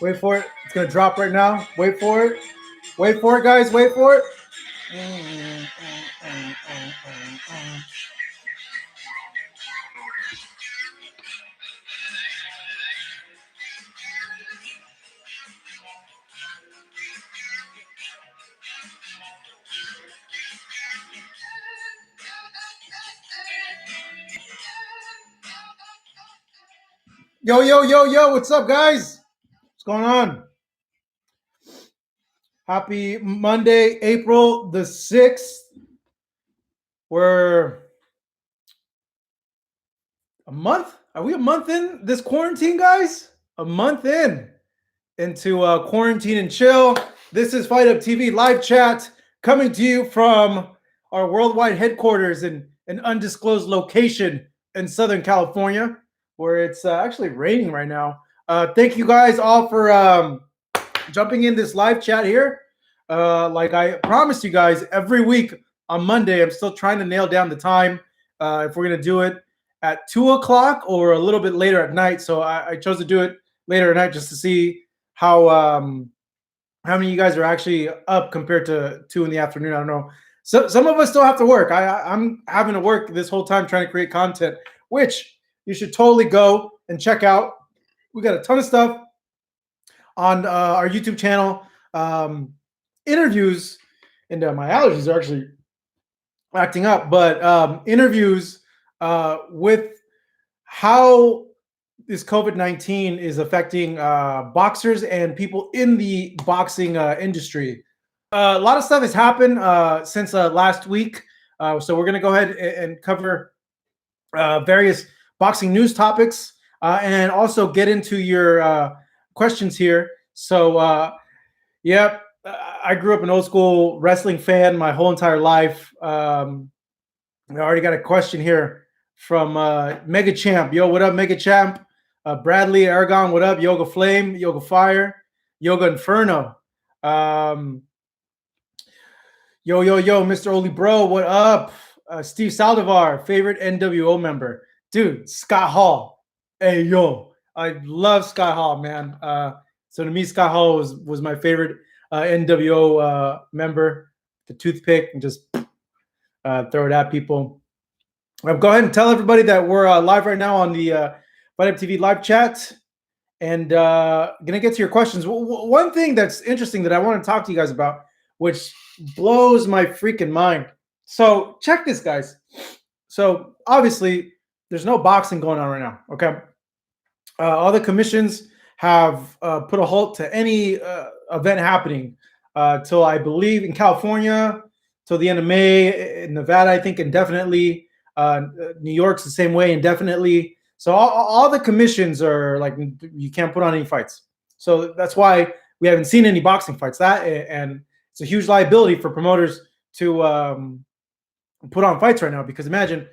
Wait for it. It's gonna drop right now. Wait for it. Wait for it, guys. Wait for it. Yo, yo, yo, yo. What's up, guys? What's going on? Happy Monday, April the 6th. We're a month. Are we a month in this quarantine, guys? A month in into quarantine and chill. This is Fight Up TV live chat coming to you from our worldwide headquarters in an undisclosed location in Southern California, where it's actually raining right now. Thank you guys all for jumping in this live chat here. Like I promised you guys, every week on Monday, I'm still trying to nail down the time if we're gonna do it at 2 o'clock or a little bit later at night. So I chose to do it later at night just to see how many of you guys are actually up compared to 2 in the afternoon. I don't know. So some of us still have to work. I'm having to work this whole time trying to create content, which you should totally go and check out. We got a ton of stuff on our YouTube channel. Interviews, and my allergies are actually acting up, but interviews with how this COVID-19 is affecting boxers and people in the boxing industry. A lot of stuff has happened since last week. So we're going to go ahead and cover various boxing news topics and also get into your questions here. So, yep, I grew up an old school wrestling fan my whole entire life. I already got a question here from Mega Champ. Yo, what up, Mega Champ? Bradley Aragon, what up? Yoga Flame, Yoga Fire, Yoga Inferno. Yo, yo, yo, Mr. Oli Bro, what up? Steve Saldivar, favorite NWO member. Dude, Scott Hall. Hey, yo, I love Scott Hall, man. So to me, Scott Hall was my favorite NWO member. The toothpick and just throw it at people. Go ahead and tell everybody that we're live right now on the Fight Up TV live chat, and gonna get to your questions. One thing that's interesting that I want to talk to you guys about, which blows my freaking mind. So check this, guys. So obviously, there's no boxing going on right now. Okay, all the commissions have put a halt to any event happening till I believe in California till the end of May. In Nevada, I think indefinitely. New York's the same way, indefinitely. So all the commissions are like, you can't put on any fights. So that's why we haven't seen any boxing fights. And it's a huge liability for promoters to put on fights right now, because imagine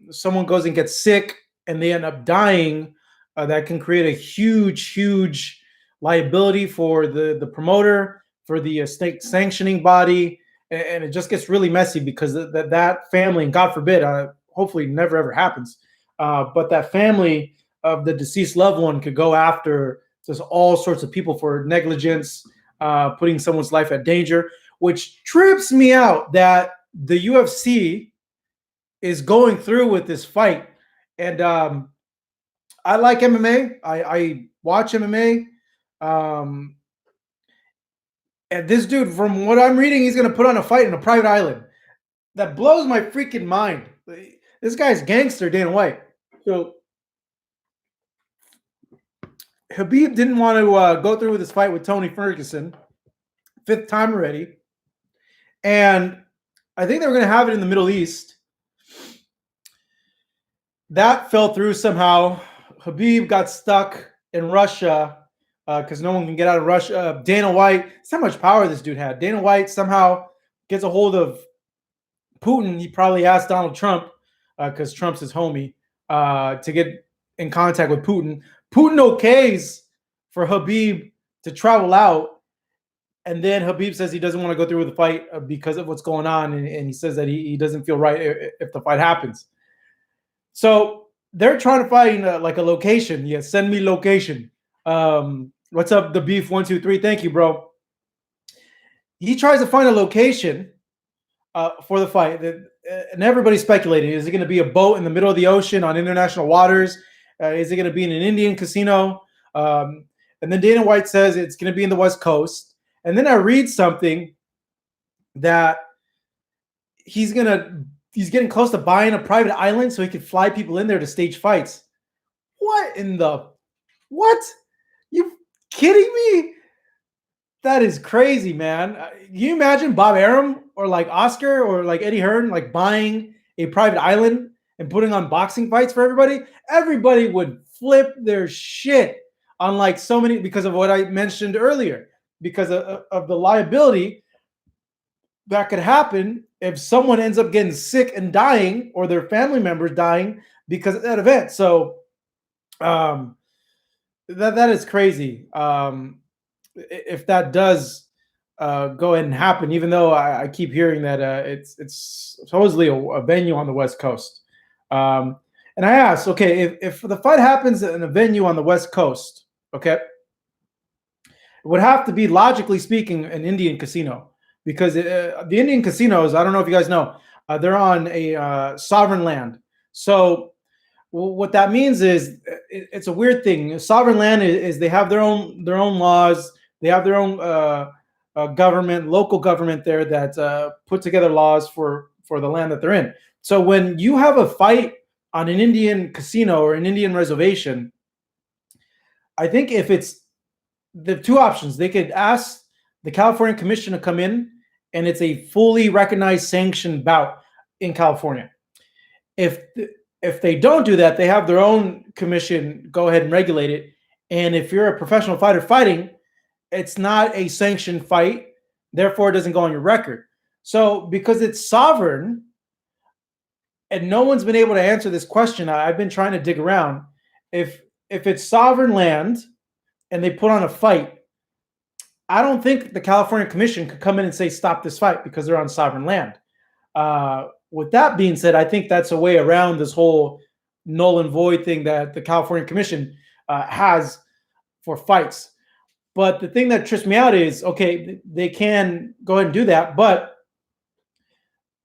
someone goes and gets sick and they end up dying. That can create a huge liability for the promoter, for the state sanctioning body, and it just gets really messy because that family, and God forbid, hopefully never ever happens, but that family of the deceased loved one could go after just all sorts of people for negligence, putting someone's life at danger, which trips me out that the UFC is going through with this fight. And I like MMA. I watch MMA. And this dude, from what I'm reading, he's going to put on a fight in a private island. That blows my freaking mind. This guy's gangster, Dana White. So Khabib didn't want to go through with this fight with Tony Ferguson, 5th time already. And I think they were going to have it in the Middle East. That fell through somehow. Khabib got stuck in Russia because no one can get out of Russia. Dana White, that's how much power this dude had. Dana White somehow gets a hold of Putin. He probably asked Donald Trump, because Trump's his homie, to get in contact with Putin. Putin okays for Khabib to travel out, and then Khabib says he doesn't want to go through with the fight because of what's going on, and he says that he doesn't feel right if the fight happens. So they're trying to find like a location. Yeah, send me location. What's up, the beef 123? Thank you, bro. He tries to find a location for the fight, and everybody's speculating: is it going to be a boat in the middle of the ocean on international waters? Is it going to be in an Indian casino? And then Dana White says it's going to be in the West Coast. And then I read something that he's getting close to buying a private island so he could fly people in there to stage fights. What in the what? You kidding me? That is crazy, man. Can you imagine Bob Arum or like Oscar or like Eddie Hearn like buying a private island and putting on boxing fights for everybody? Everybody would flip their shit on like so many because of what I mentioned earlier, because of the liability that could happen if someone ends up getting sick and dying or their family members dying because of that event. So that is crazy. If that does go ahead and happen, even though I keep hearing that it's supposedly a venue on the West Coast. And I asked, okay, if the fight happens in a venue on the West Coast, okay, it would have to be, logically speaking, an Indian casino, because the Indian casinos, I don't know if you guys know, they're on a sovereign land. So what that means is it's a weird thing. Sovereign land is they have their own laws. They have their own government, local government there that put together laws for the land that they're in. So when you have a fight on an Indian casino or an Indian reservation, I think if it's the two options, they could ask the California Commission to come in, and it's a fully recognized sanctioned bout in California. If they don't do that, they have their own commission go ahead and regulate it. And if you're a professional fighter fighting, it's not a sanctioned fight, therefore it doesn't go on your record. So because it's sovereign, and no one's been able to answer this question, I've been trying to dig around. If it's sovereign land and they put on a fight, I don't think the California Commission could come in and say stop this fight because they're on sovereign land. With that being said, I think that's a way around this whole null and void thing that the California Commission has for fights. But the thing that trips me out is, okay, they can go ahead and do that, but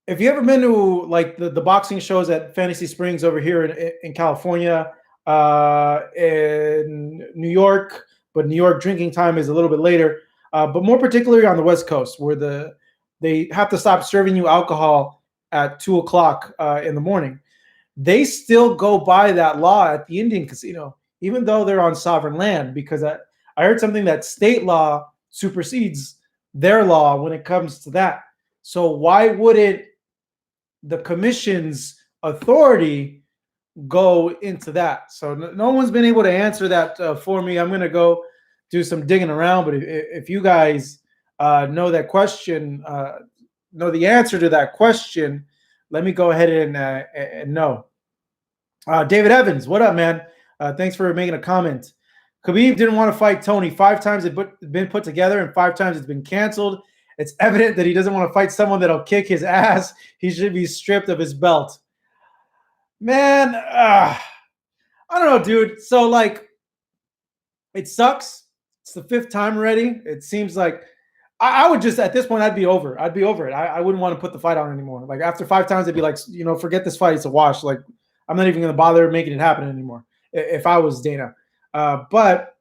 if you ever been to like the boxing shows at Fantasy Springs over here in California, in New York, but New York drinking time is a little bit later, but more particularly on the West Coast, where they have to stop serving you alcohol at 2:00 in the morning. They still go by that law at the Indian casino, even though they're on sovereign land, because I heard something that state law supersedes their law when it comes to that. So why wouldn't the commission's authority go into that? So no one's been able to answer that for me. I'm going to go do some digging around, but if you guys know that question, know the answer to that question, let me go ahead and know. David Evans, what up, man? Thanks for making a comment. Khabib didn't want to fight Tony. 5 times it's been put together and 5 times it's been canceled. It's evident that he doesn't want to fight someone that'll kick his ass. He should be stripped of his belt. Man, I don't know, dude. So, like, it sucks. It's the 5th time already. It seems like I would just, at this point, I'd be over it. I wouldn't want to put the fight on anymore. Like, after 5 times, I'd be like, forget this fight. It's a wash. Like, I'm not even going to bother making it happen anymore if I was Dana. But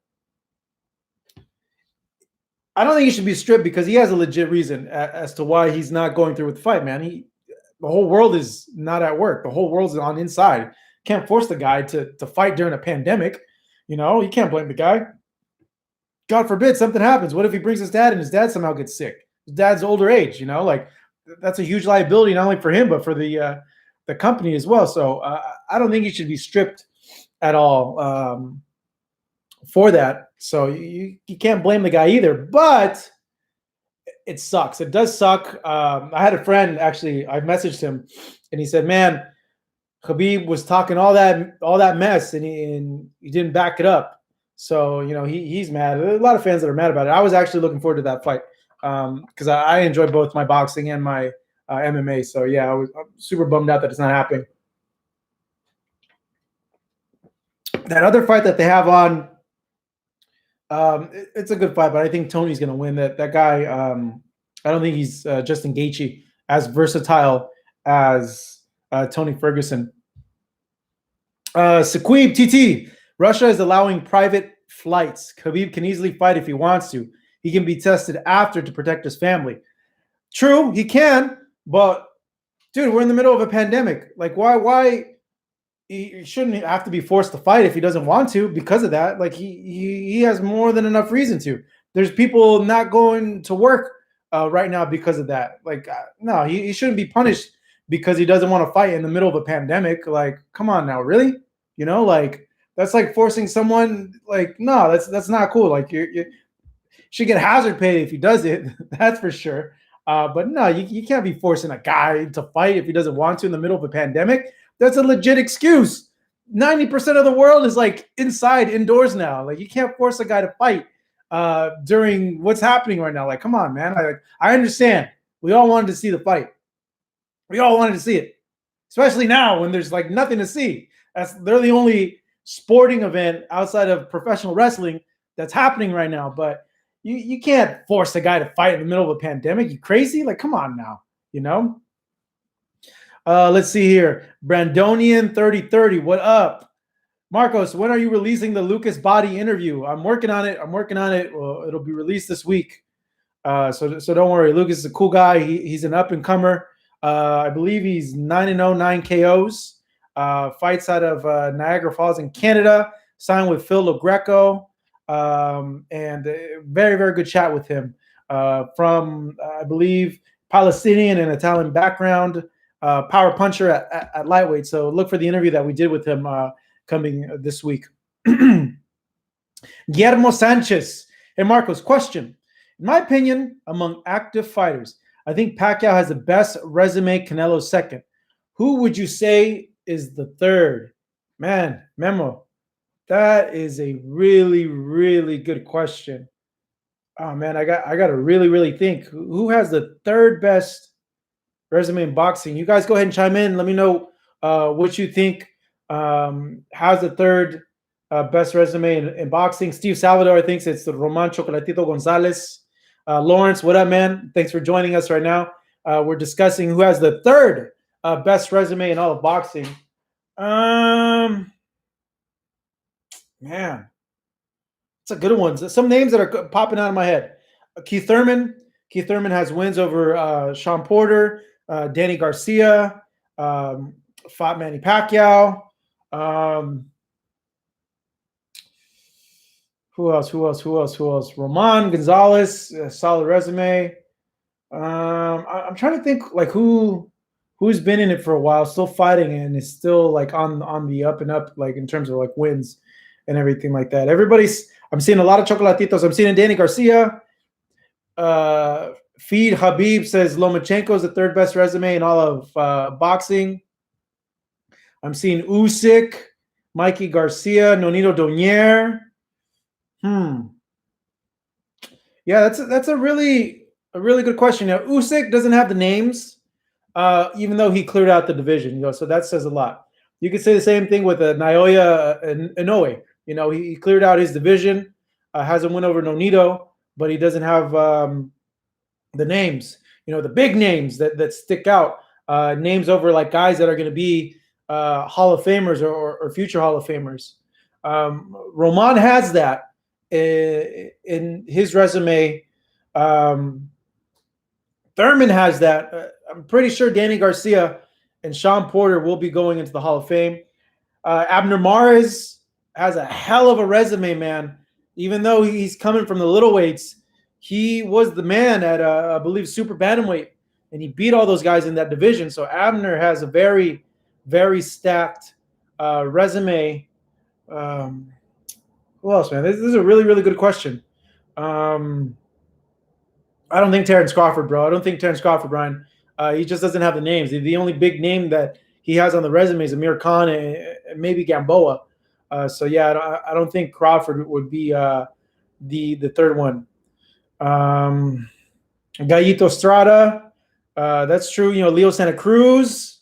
I don't think he should be stripped because he has a legit reason as to why he's not going through with the fight, man. The whole world is not at work. The whole world's on inside. Can't force the guy to fight during a pandemic. You can't blame the guy. God forbid something happens. What if he brings his dad and his dad somehow gets sick? His dad's older age, like that's a huge liability, not only for him, but for the company as well. So I don't think he should be stripped at all for that. So you can't blame the guy either, but it sucks. It does suck. I had a friend, actually, I messaged him and he said, man, Khabib was talking all that mess and he didn't back it up. So, he's mad. There are a lot of fans that are mad about it. I was actually looking forward to that fight because I enjoy both my boxing and my MMA. So, yeah, I'm super bummed out that it's not happening. That other fight that they have on It's a good fight, but I think Tony's going to win. That guy, I don't think he's Justin Gaethje as versatile as Tony Ferguson. Saqib TT, Russia is allowing private flights. Khabib can easily fight if he wants to. He can be tested after to protect his family. True, he can, but dude, we're in the middle of a pandemic. Like, why he shouldn't have to be forced to fight if he doesn't want to because of that. Like, he has more than enough reason to. There's people not going to work right now because of that. Like, no, he shouldn't be punished because he doesn't want to fight in the middle of a pandemic. Like, come on now, really? You know, like that's like forcing someone. Like, no, that's not cool. Like, you should get hazard pay if he does it. That's for sure. But no, you can't be forcing a guy to fight if he doesn't want to in the middle of a pandemic. That's a legit excuse. 90% of the world is like indoors now. Like, you can't force a guy to fight during what's happening right now. Like, come on, man. I understand. We all wanted to see the fight. We all wanted to see it, especially now when there's like nothing to see. They're the only sporting event outside of professional wrestling that's happening right now. But you can't force a guy to fight in the middle of a pandemic. You crazy? Like, come on now, you know? Let's see here. Brandonian 3030, what up? Marcos, when are you releasing the Lucas Body interview? I'm working on it. Well, it'll be released this week. So don't worry. Lucas is a cool guy. He's an up-and-comer. I believe he's 9-0, 9 KOs. Fights out of Niagara Falls in Canada. Signed with Phil LaGreco. And very, very good chat with him. From, I believe, Palestinian and Italian background. Power puncher at lightweight. So look for the interview that we did with him coming this week. Guillermo Sanchez. Hey, Marcos, question. In my opinion, among active fighters, I think Pacquiao has the best resume, Canelo second. Who would you say is the third? Man, Memo, that is a really, really good question. Oh, man, I got to really, really think. Who has the third best resume in boxing? You guys go ahead and chime in. Let me know what you think. Has the third best resume in boxing? Steve Salvador thinks it's the Roman Chocolatito Gonzalez. Lawrence, what up, man? Thanks for joining us right now. We're discussing who has the third best resume in all of boxing. Man, it's a good one. Some names that are popping out of my head. Keith Thurman. Keith Thurman has wins over Sean Porter, Danny Garcia, fought Manny Pacquiao. Who else? Roman Gonzalez, solid resume. I'm trying to think like who's been in it for a while, still fighting and is still like on the up and up, like in terms of like wins and everything like that. I'm seeing a lot of chocolatitos. I'm seeing Danny Garcia. Feed Habib says Lomachenko is the third best resume in all of boxing. I'm seeing Usyk, Mikey Garcia, Nonito Donaire. Yeah, that's a really good question. Now, Usyk doesn't have the names, even though he cleared out the division. You know, so that says a lot. You could say the same thing with Naoya Inoue. You know, he cleared out his division, has a win over Nonito, but he doesn't have the names. You know, the big names that stick out. Names over like guys that are going to be Hall of Famers or future Hall of Famers. Roman has that in his resume. Thurman has that. I'm pretty sure Danny Garcia and Sean Porter will be going into the Hall of Fame. Abner Mares has a hell of a resume, man. Even though he's coming from the little weights, he was the man at, I believe, super bantamweight, and he beat all those guys in that division. So Abner has a very, very stacked resume. Who else, man? This is a really, really good question. I don't think Terrence Crawford, bro. I don't think Terrence Crawford, Brian. He just doesn't have the names. The only big name that he has on the resume is Amir Khan and maybe Gamboa. So yeah, I don't think Crawford would be the third one. Gallito Estrada, that's true. You know, Leo Santa Cruz.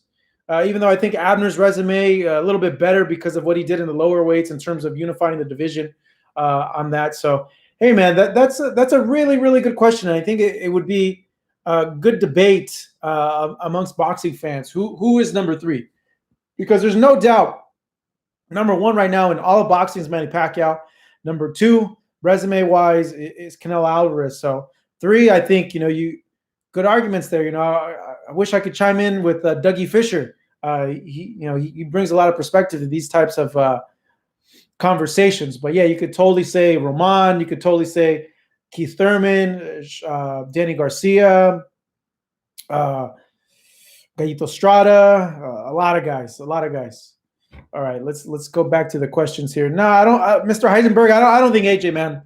Even though I think Abner's resume a little bit better because of what he did in the lower weights in terms of unifying the division. on that. So, hey, man, that's a really really good question. I think it would be a good debate amongst boxing fans. Who is number three? Because there's no doubt number one right now in all of boxing is Manny Pacquiao. Number two, resume wise, is Canelo Alvarez. So three, I think you good arguments there. I wish I could chime in with Dougie Fisher. He brings a lot of perspective to these types of conversations. But yeah, you could totally say Roman. You could totally say Keith Thurman, Danny Garcia, Gallito Strada, a lot of guys. All right, let's go back to the questions here. No, I don't, Mr. Heisenberg. I don't think AJ, man.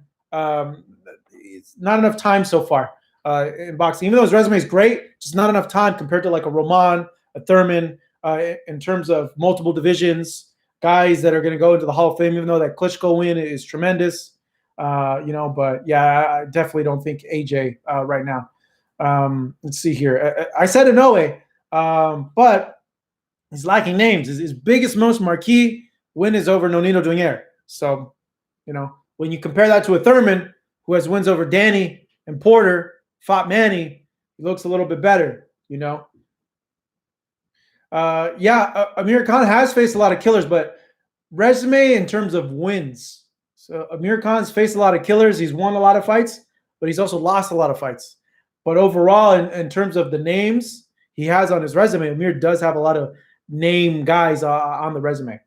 It's not enough time so far in boxing. Even though his resume is great, just not enough time compared to like a Roman, a Thurman, in terms of multiple divisions, guys that are going to go into the Hall of Fame. Even though that Klitschko win is tremendous, But yeah, I definitely don't think AJ right now. Let's see here. I said Inoue, but he's lacking names. His biggest, most marquee win is over Nonino Donaire. So, when you compare that to a Thurman who has wins over Danny and Porter, fought Manny, he looks a little bit better, Amir Khan has faced a lot of killers, but resume in terms of wins. So Amir Khan's faced a lot of killers. He's won a lot of fights, but he's also lost a lot of fights. But overall, in terms of the names he has on his resume, Amir does have a lot of name guys on the resume.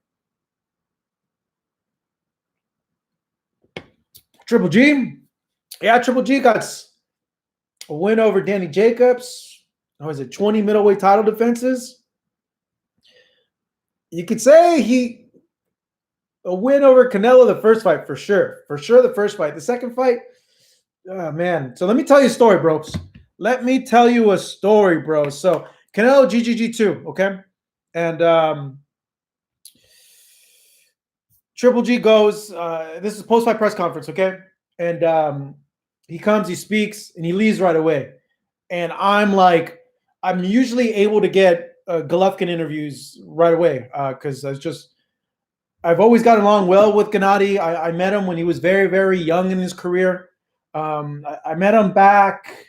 Triple G. Yeah, Triple G got a win over Danny Jacobs. What was it, 20 middleweight title defenses? You could say a win over Canelo the first fight, for sure. For sure the first fight. The second fight, oh, man. So let me tell you a story, bros. Let me tell you a story, bro. So Canelo GGG2, okay? And Triple G goes, this is post-fight press conference, okay? And he comes, he speaks, and he leaves right away. And I'm usually able to get Golovkin interviews right away because I've always gotten along well with Gennady. I met him when he was very, very young in his career. I met him back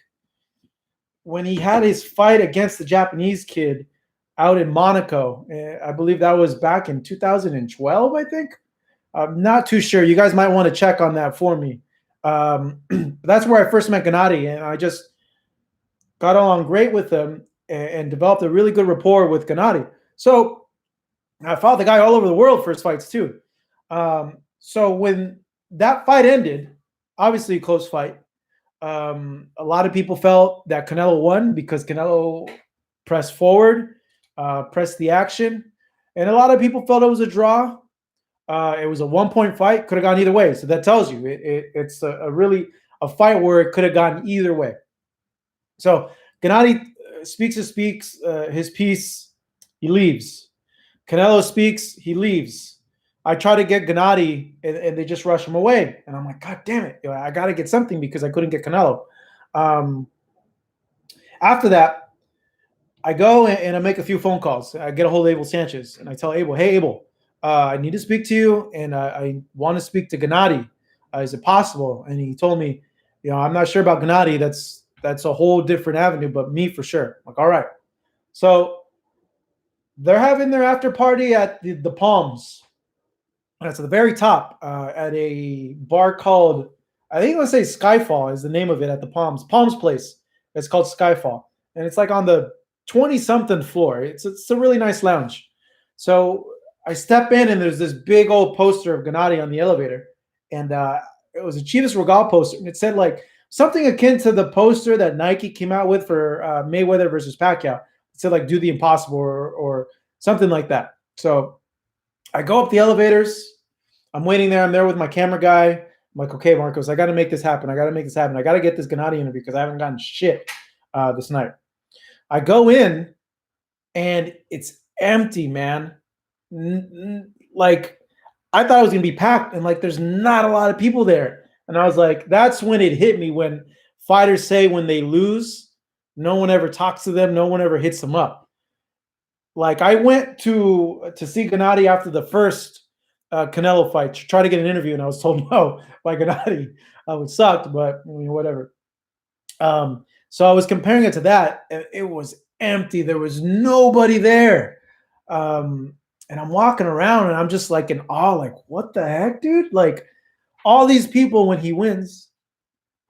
when he had his fight against the Japanese kid out in Monaco. I believe that was back in 2012, I think. I'm not too sure. You guys might want to check on that for me. That's where I first met Gennady, and I just got along great with him and developed a really good rapport with Gennady. So I fought the guy all over the world for his fights too. So when that fight ended, obviously a close fight, a lot of people felt that Canelo won because Canelo pressed forward, pressed the action, and a lot of people felt it was a draw. It was a 1-point fight, could have gone either way. So that tells you it's really a fight where it could have gone either way. So Gennady speaks his piece, he leaves. Canelo speaks, he leaves. I try to get Gennady, and they just rush him away. And I'm like, God damn it. I got to get something because I couldn't get Canelo. After that, I go and I make a few phone calls. I get a hold of Abel Sanchez, and I tell Abel, hey, Abel, I need to speak to you, and I want to speak to Gennady. Is it possible? And he told me, I'm not sure about Gennady. That's a whole different avenue, but me for sure. I'm like, all right. So they're having their after party at the Palms. That's at the very top at a bar called, I think let's say Skyfall is the name of it at the Palms. Palms Place. It's called Skyfall. And it's like on the 20-something floor. It's a really nice lounge. So I step in, and there's this big old poster of Gennady on the elevator. And it was a Chivas Regal poster. And it said something akin to the poster that Nike came out with for Mayweather versus Pacquiao. It said do the impossible or something like that. So I go up the elevators. I'm waiting there. I'm there with my camera guy. I'm like, okay, Marcos, I got to make this happen. I got to get this Gennady interview because I haven't gotten shit this night. I go in, and it's empty, man. I thought it was going to be packed, and there's not a lot of people there. And I was like, that's when it hit me, when fighters say when they lose, no one ever talks to them. No one ever hits them up. I went to see Gennady after the first Canelo fight, try to get an interview, and I was told no by Gennady. It sucked, but I mean, whatever. So I was comparing it to that, and it was empty. There was nobody there. Um, and I'm walking around, and I'm just like in awe, like, what the heck, dude? Like all these people when he wins,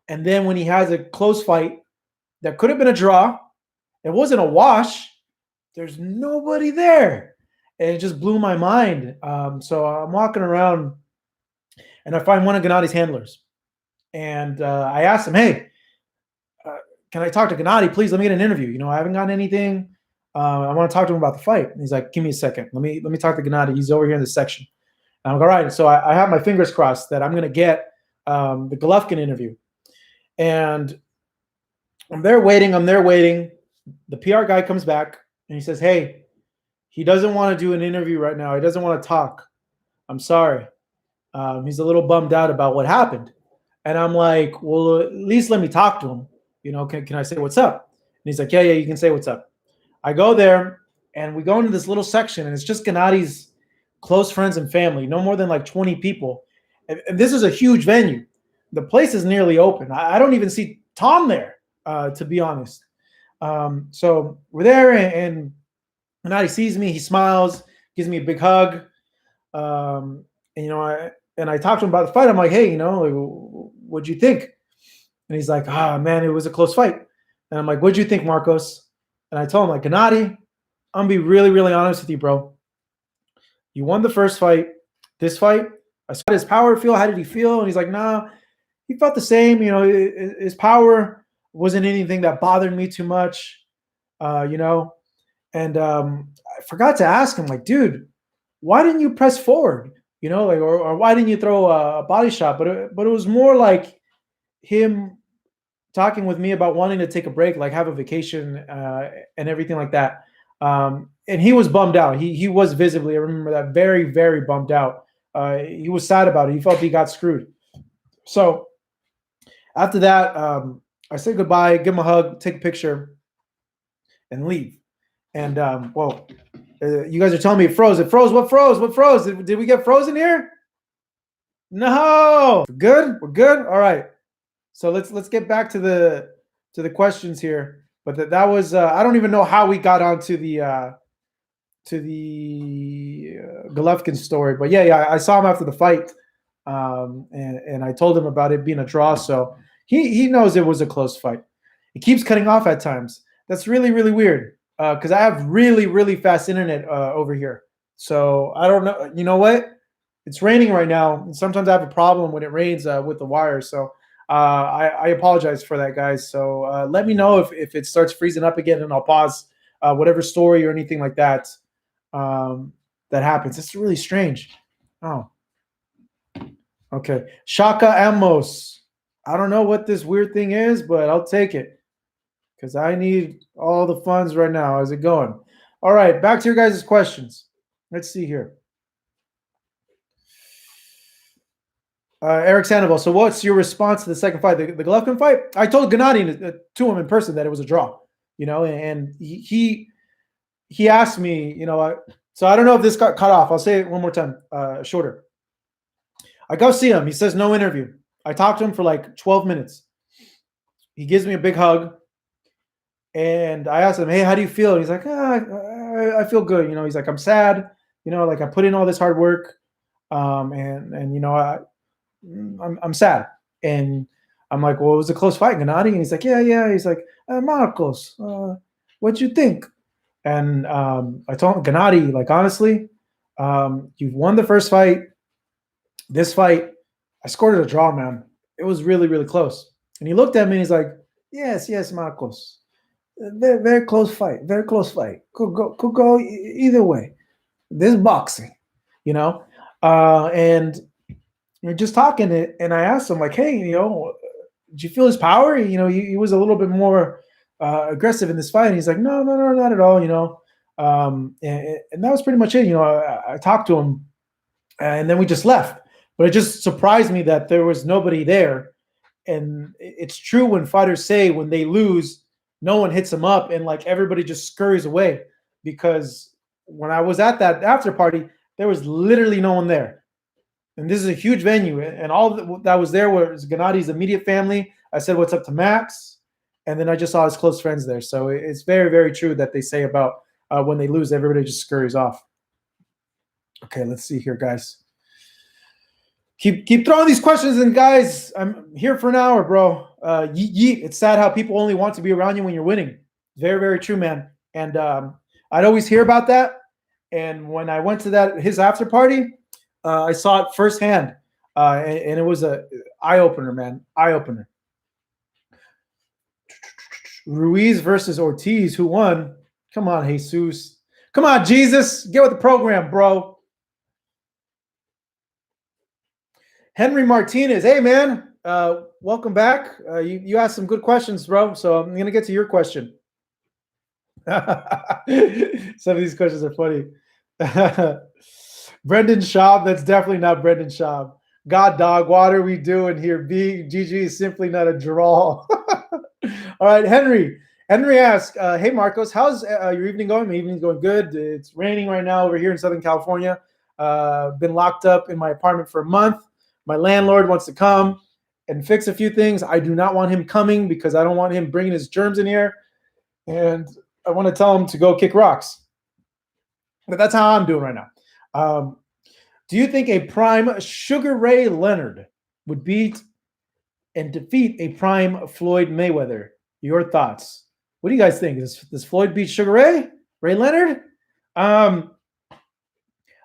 and then when he has a close fight that could have been a draw, it wasn't a wash. There's nobody there. And it just blew my mind. So I'm walking around and I find one of Gennady's handlers. And I asked him, hey, can I talk to Gennady? Please let me get an interview. I haven't gotten anything. I want to talk to him about the fight. And he's like, give me a second. Let me talk to Gennady. He's over here in this section. And I'm like, all right. So I have my fingers crossed that I'm going to get the Golovkin interview. And I'm there waiting. The PR guy comes back and he says, hey, he doesn't want to do an interview right now. He doesn't want to talk. I'm sorry. He's a little bummed out about what happened. And I'm like, well, at least let me talk to him. Can I say what's up? And he's like, yeah, you can say what's up. I go there and we go into this little section and it's just Gennady's close friends and family, no more than like 20 people. And this is a huge venue. The place is nearly open. I don't even see Tom there, to be honest. So we're there and Gennady sees me, he smiles, gives me a big hug. And I talked to him about the fight. I'm like, hey, what'd you think? And he's like, man, it was a close fight. And I'm like, what'd you think, Marcos? And I told him, like, Gennady, I'm gonna be really, really honest with you, bro. You won the first fight. This fight, I saw his power feel. How did he feel? And he's like, nah, he felt the same. His power wasn't anything that bothered me too much. And I forgot to ask him, like, dude, why didn't you press forward? Or why didn't you throw a body shot? But it was more like him talking with me about wanting to take a break, like have a vacation and everything like that. And he was bummed out. He was visibly, I remember that, very, very bummed out. He was sad about it. He felt he got screwed. So after that, I said goodbye, give him a hug, take a picture, and leave. And you guys are telling me it froze. It froze. What froze? What froze? Did we get frozen here? No. We're good. All right. So let's get back to the questions here. But that was I don't even know how we got onto the Golovkin story. But yeah, I saw him after the fight, and I told him about it being a draw. So he knows it was a close fight. It keeps cutting off at times. That's really, really weird because I have really, really fast internet over here. So I don't know. You know what? It's raining right now, and sometimes I have a problem when it rains with the wires. So I apologize for that, guys. So let me know if it starts freezing up again, and I'll pause whatever story or anything like that that happens. It's really strange. Oh, okay. Shaka Amos. I don't know what this weird thing is, but I'll take it because I need all the funds right now. How's it going? All right, back to your guys' questions. Let's see here. Eric Sandoval. So what's your response to the second fight, the Golovkin fight? I told Gennady to him in person that it was a draw, and he asked me, so I don't know if this got cut off. I'll say it one more time, shorter. I go see him. He says no interview. I talked to him for like 12 minutes. He gives me a big hug. And I asked him, hey, how do you feel? And he's like, I feel good. He's like, I'm sad. Like I put in all this hard work. I'm sad. And I'm like, well, it was a close fight, Gennady. And he's like, yeah. He's like, Marcos, what'd you think? And I told him, Gennady, like, honestly, you've won the first fight. This fight, I scored it a draw, man. It was really, really close. And he looked at me and he's like, yes, Marcos. Very, very close fight. Very close fight. Could go either way. This boxing, and we're just talking it. And I asked him, like, hey, did you feel his power? He was a little bit more aggressive in this fight. And he's like, no, not at all. And that was pretty much it. I talked to him, and then we just left. But it just surprised me that there was nobody there. And it's true when fighters say when they lose, no one hits them up, and like everybody just scurries away. Because when I was at that after party, there was literally no one there. And this is a huge venue, and all that was there was Gennadi's immediate family. I said what's up to Max, and then I just saw his close friends there. So it's very, very true that they say about when they lose, everybody just scurries off. Okay, let's see here, guys. Keep throwing these questions in, guys. I'm here for an hour, bro. Yeet, yeet. It's sad how people only want to be around you when you're winning. Very, very true, man. And I'd always hear about that. And when I went to his after party, I saw it firsthand, and it was a eye opener, man. Eye opener. Ruiz versus Ortiz, who won? Come on, Jesus. Come on, Jesus. Get with the program, bro. Henry Martinez. Hey, man. Welcome back. You asked some good questions, bro. So I'm going to get to your question. Some of these questions are funny. Brendan Schaub. That's definitely not Brendan Schaub. God, dog, what are we doing here? GG is simply not a draw. All right, Henry. Henry asks, hey, Marcos, how's your evening going? My evening's going good. It's raining right now over here in Southern California. Been locked up in my apartment for a month. My landlord wants to come and fix a few things. I do not want him coming because I don't want him bringing his germs in here. And I want to tell him to go kick rocks. But that's how I'm doing right now. Do you think a prime Sugar Ray Leonard would beat and defeat a prime Floyd Mayweather? Your thoughts? What do you guys think? Does Floyd beat Sugar Ray? Ray Leonard? I've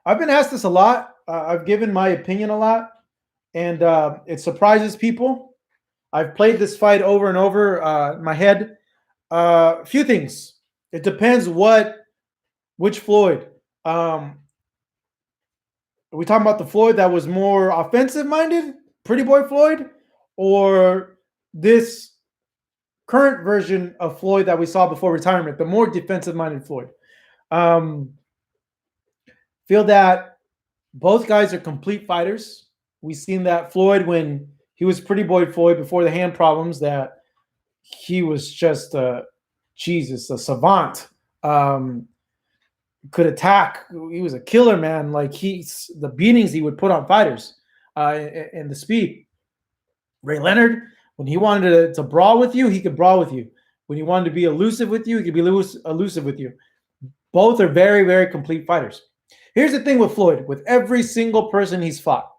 been asked this a lot. I've given my opinion a lot. And it surprises people. I've played this fight over and over in my head. A few things. It depends which Floyd. Are we talking about the Floyd that was more offensive-minded, Pretty Boy Floyd, or this current version of Floyd that we saw before retirement, the more defensive-minded Floyd? Feel that both guys are complete fighters. We've seen that Floyd, when he was Pretty Boy Floyd before the hand problems, that he was just a savant. Could attack. He was a killer, man. Like the beatings he would put on fighters, and the speed. Ray Leonard, when he wanted to brawl with you, he could brawl with you. When he wanted to be elusive with you, he could be elusive with you. Both are very, very complete fighters. Here's the thing with Floyd. With every single person he's fought,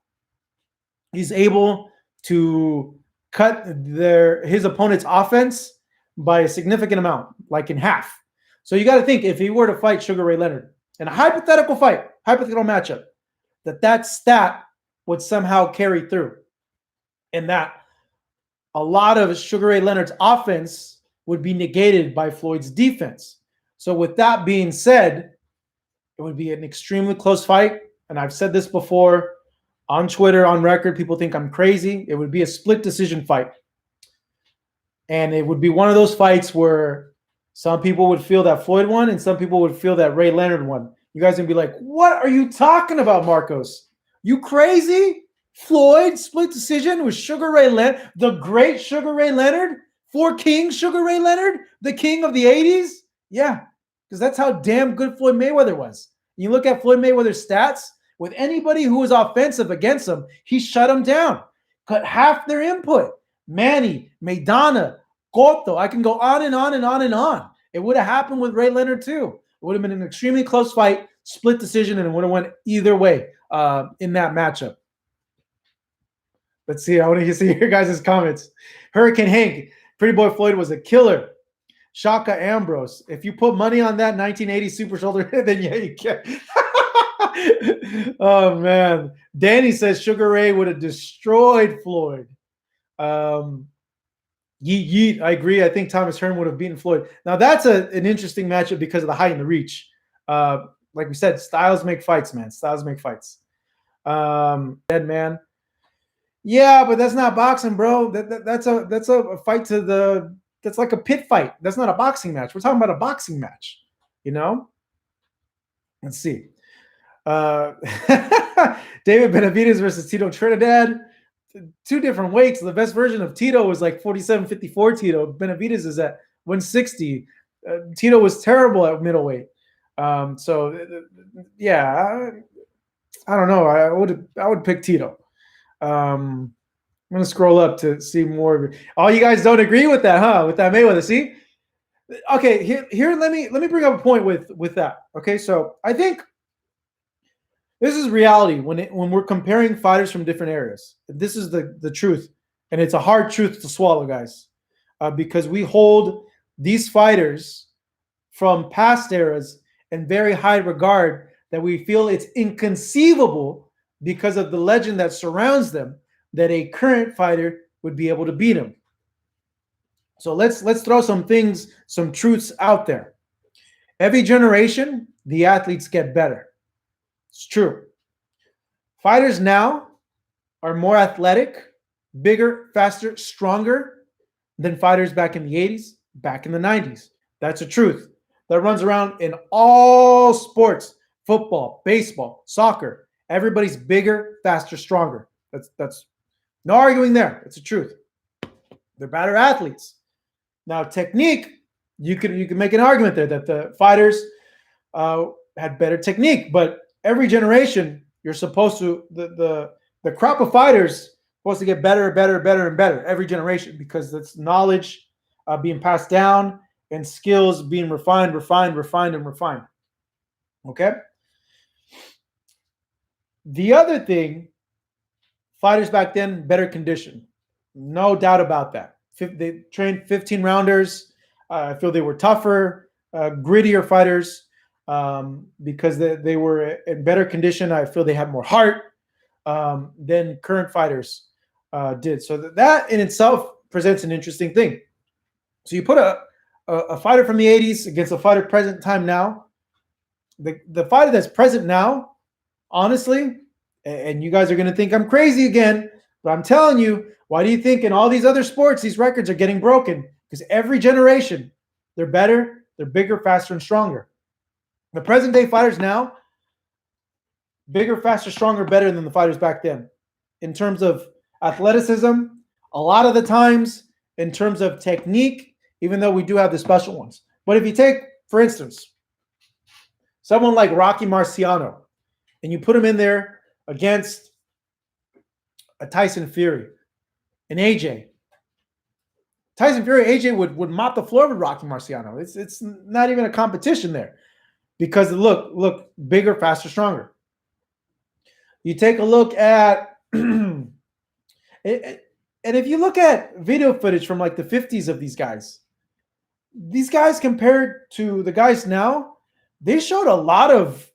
he's able to cut his opponent's offense by a significant amount, like in half. So you got to think, if he were to fight Sugar Ray Leonard in a hypothetical fight, hypothetical matchup, that stat would somehow carry through, and that a lot of Sugar Ray Leonard's offense would be negated by Floyd's defense. So with that being said, it would be an extremely close fight. And I've said this before on Twitter, on record. People think I'm crazy. It would be a split decision fight. And it would be one of those fights where some people would feel that Floyd won and some people would feel that Ray Leonard won. You guys would be like, what are you talking about, Marcos? You crazy? Floyd split decision with Sugar Ray Leonard, the great Sugar Ray Leonard? Four Kings Sugar Ray Leonard? The king of the 80s? Yeah, because that's how damn good Floyd Mayweather was. You look at Floyd Mayweather's stats, with anybody who was offensive against him, he shut them down, cut half their input. Manny, Maidana, Cotto, I can go on and on and on and on. It would have happened with Ray Leonard too. It would have been an extremely close fight, split decision, and it would have went either way in that matchup. Let's see. I want to see your guys' comments. Hurricane Hank, Pretty Boy Floyd was a killer. Shaka Ambrose, if you put money on that 1980 Super Shoulder, then yeah, you can. Oh, man. Danny says Sugar Ray would have destroyed Floyd. Yeet, yeet. I agree. I think Thomas Hearn would have beaten Floyd. Now, that's an interesting matchup because of the height and the reach. Like we said, styles make fights, man. Styles make fights. Dead man. Yeah, but that's not boxing, bro. That's a fight to the. That's like a pit fight. That's not a boxing match. We're talking about a boxing match. You know. Let's see. David Benavidez versus Tito Trinidad. Two different weights. The best version of Tito was like 47-54 Tito. Benavidez is at 160. Tito was terrible at middleweight. Yeah. I don't know. I would pick Tito. I'm gonna scroll up to see more of it. Oh, you guys don't agree with that, huh? With that Mayweather. See? Okay, here let me bring up a point with that. Okay, so I think this is reality when we're comparing fighters from different areas. This is the truth, and it's a hard truth to swallow, guys, because we hold these fighters from past eras in very high regard that we feel it's inconceivable because of the legend that surrounds them that a current fighter would be able to beat him. So let's throw some things, some truths out there. Every generation, the athletes get better. It's true. Fighters now are more athletic, bigger, faster, stronger than fighters back in the 80s, back in the 90s. That's a truth that runs around in all sports: football, baseball, soccer. Everybody's bigger, faster, stronger. That's no arguing there. It's the truth. They're better athletes. Now, technique, you can make an argument there that the fighters had better technique, but every generation you're supposed to the crop of fighters supposed to get better, better, better, and better every generation because that's knowledge being passed down and skills being refined, refined, refined, and refined. Okay. The other thing, fighters back then better condition, no doubt about that. They trained 15 rounders. I feel they were tougher, grittier fighters because they were in better condition. I feel they had more heart than current fighters did. So that in itself presents an interesting thing. So you put a fighter from the 80s against a fighter present time now. The fighter that's present now, honestly, and you guys are going to think I'm crazy again, but I'm telling you, why do you think in all these other sports these records are getting broken? Because every generation, they're better, they're bigger, faster, and stronger. The present day fighters now, bigger, faster, stronger, better than the fighters back then. In terms of athleticism, a lot of the times, in terms of technique, even though we do have the special ones. But if you take, for instance, someone like Rocky Marciano, and you put him in there against a Tyson Fury, an AJ. Tyson Fury, AJ would mop the floor with Rocky Marciano. It's not even a competition there because look bigger, faster, stronger. You take a look at and if you look at video footage from like the 50s of these guys compared to the guys now, they showed a lot of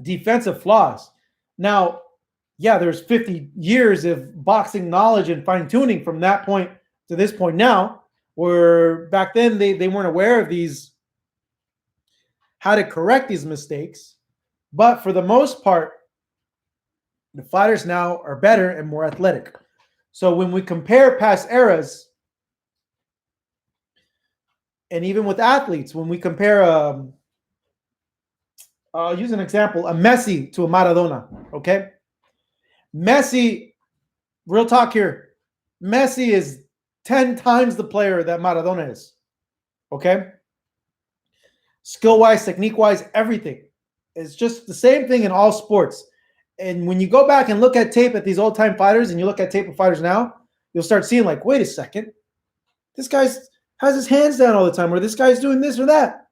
defensive flaws. Now, yeah, there's 50 years of boxing knowledge and fine-tuning from that point to this point now, where back then they weren't aware of these, how to correct these mistakes. But for the most part, the fighters now are better and more athletic. So when we compare past eras, and even with athletes, when we compare, I'll use an example, a Messi to a Maradona, okay? Messi, real talk here, Messi is 10 times the player that Maradona is, okay? Skill-wise, technique-wise, everything. It's just the same thing in all sports. And when you go back and look at tape at these old-time fighters and you look at tape of fighters now, you'll start seeing like, wait a second, this guy has his hands down all the time, or this guy's doing this or that.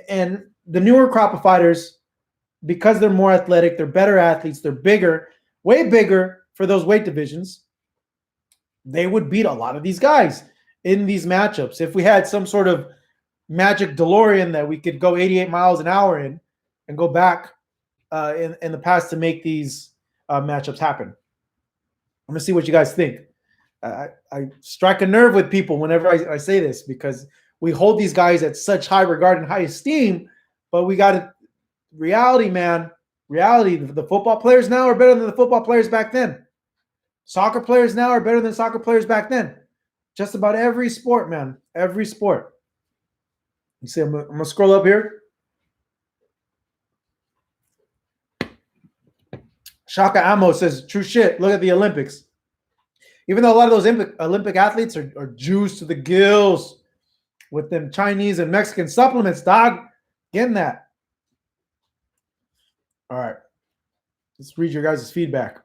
And the newer crop of fighters, because they're more athletic, they're better athletes, they're bigger, way bigger for those weight divisions, they would beat a lot of these guys in these matchups. If we had some sort of magic DeLorean that we could go 88 miles an hour in and go back in the past to make these matchups happen. I'm going to see what you guys think. I strike a nerve with people whenever I say this because we hold these guys at such high regard and high esteem, but we got to, reality, man, reality, the football players now are better than the football players back then. Soccer players now are better than soccer players back then. Just about every sport, man, every sport. You see, I'm going to scroll up here. Shaka Amo says, true shit, look at the Olympics. Even though a lot of those Olympic athletes are juiced to the gills with them Chinese and Mexican supplements, dog, getting that. All right. Let's read your guys' feedback.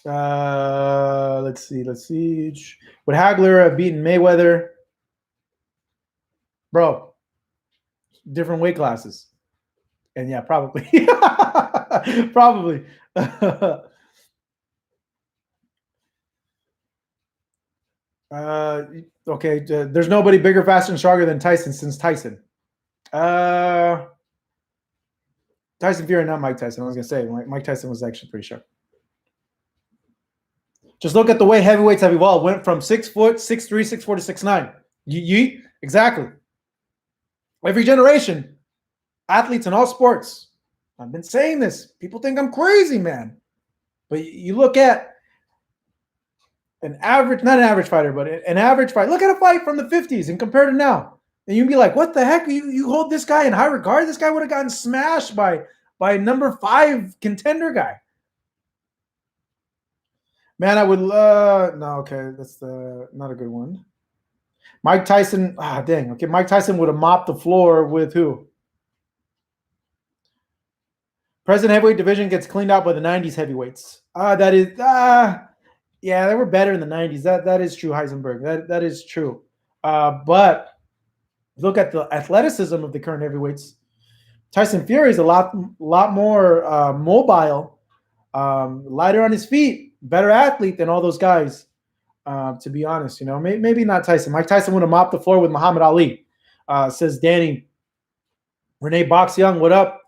Let's see. Would Hagler have beaten Mayweather? Bro, different weight classes. And yeah, probably. Probably. Okay. There's nobody bigger, faster, and stronger than Tyson since Tyson. Tyson Fury, not Mike Tyson. I was gonna say Mike Tyson was actually pretty sharp. Just look at the way heavyweights have evolved. Went from 6 foot, 6'3", 6'4" to 6'9". Yeet. Exactly. Every generation, athletes in all sports. I've been saying this. People think I'm crazy, man. But you look at an average, not an average fighter, but an average fight. Look at a fight from the 50s and compare to now. And you'd be like, what the heck? You hold this guy in high regard? This guy would have gotten smashed by number 5 contender guy. Man, I would no, okay, that's not a good one. Mike Tyson, dang, okay, Mike Tyson would have mopped the floor with who? Present heavyweight division gets cleaned out by the 90s heavyweights. That is, yeah, they were better in the 90s. That is true, Heisenberg. That is true. But look at the athleticism of the current heavyweights. Tyson Fury is a lot more mobile, lighter on his feet, better athlete than all those guys. To be honest, maybe not Tyson. Mike Tyson would have mopped the floor with Muhammad Ali. Says Danny. Renee Box Young, what up?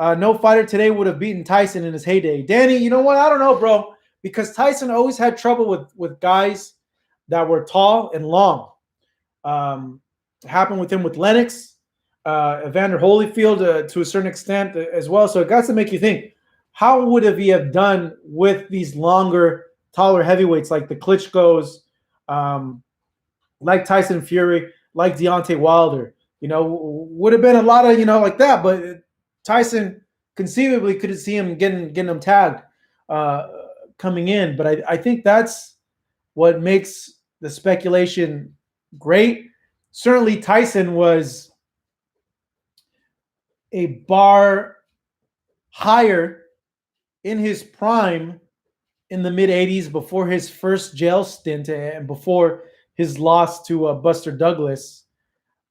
No fighter today would have beaten Tyson in his heyday. Danny, you know what? I don't know, bro. Because Tyson always had trouble with guys that were tall and long. Happened with him with Lennox, Evander Holyfield to a certain extent as well. So it got to make you think, how would he have done with these longer, taller heavyweights like the Klitschko's, like Tyson Fury, like Deontay Wilder? Would have been a lot of, like that. But Tyson conceivably could see him getting him tagged coming in. But I think that's what makes the speculation great. Certainly Tyson was a bar higher in his prime in the mid-'80s before his first jail stint and before his loss to Buster Douglas.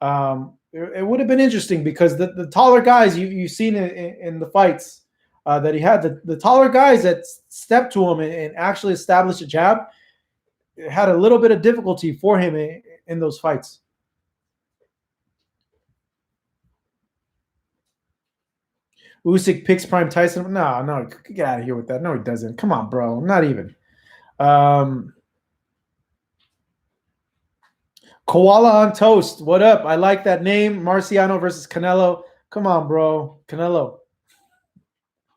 It would have been interesting because the taller guys you've seen in the fights that he had, the taller guys that stepped to him and actually established a jab, had a little bit of difficulty for him in those fights. Usyk picks Prime Tyson. No, get out of here with that. No, he doesn't. Come on, bro. Not even. Koala on Toast. What up? I like that name. Marciano versus Canelo. Come on, bro. Canelo.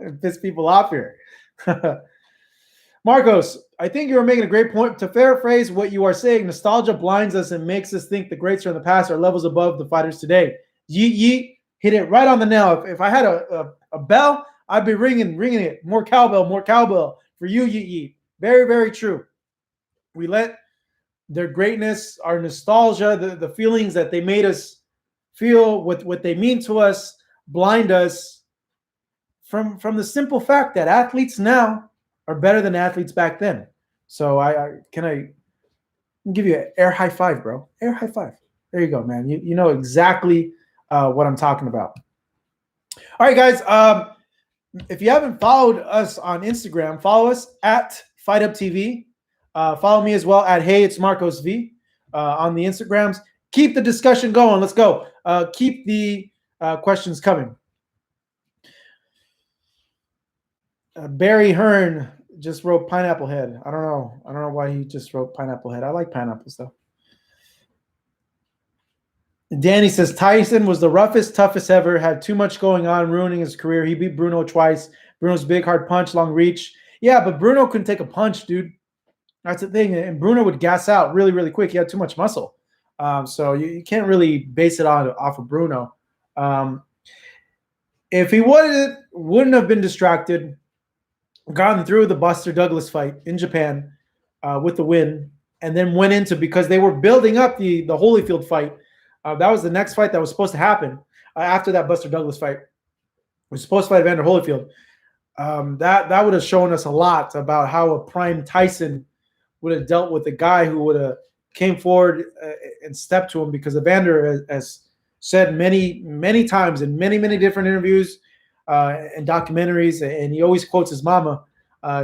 It piss people off here. Marcos, I think you are making a great point. To paraphrase what you are saying, nostalgia blinds us and makes us think the greats from the past are levels above the fighters today. Yeet. Hit it right on the nail. If I had a bell, I'd be ringing it. More cowbell for you, Yeet. Very, very true. We let their greatness, our nostalgia, the feelings that they made us feel, what they mean to us, blind us from the simple fact that athletes now are better than athletes back then. So I can give you an air high five, bro. Air high five. There you go, man. You know exactly what I'm talking about. All right, guys. If you haven't followed us on Instagram, follow us at FightUpTV. Follow me as well at Hey It's Marcos V on the Instagrams. Keep the discussion going. Let's go. Keep the questions coming. Barry Hearn just wrote Pineapple Head. I don't know why he just wrote Pineapple Head. I like pineapples though. Danny says Tyson was the roughest, toughest ever, had too much going on, ruining his career. He beat Bruno twice. Bruno's big, hard punch, long reach. Yeah, but Bruno couldn't take a punch, dude. That's the thing. And Bruno would gas out really, really quick. He had too much muscle. So you can't really base it off of Bruno. If he wouldn't have been distracted, gotten through the Buster Douglas fight in Japan with the win, and then went into, because they were building up the Holyfield fight. That was the next fight that was supposed to happen after that Buster Douglas fight. was supposed to fight Evander Holyfield. That would have shown us a lot about how a prime Tyson would have dealt with a guy who would have came forward and stepped to him, because Evander has said many times in many different interviews and documentaries, and he always quotes his mama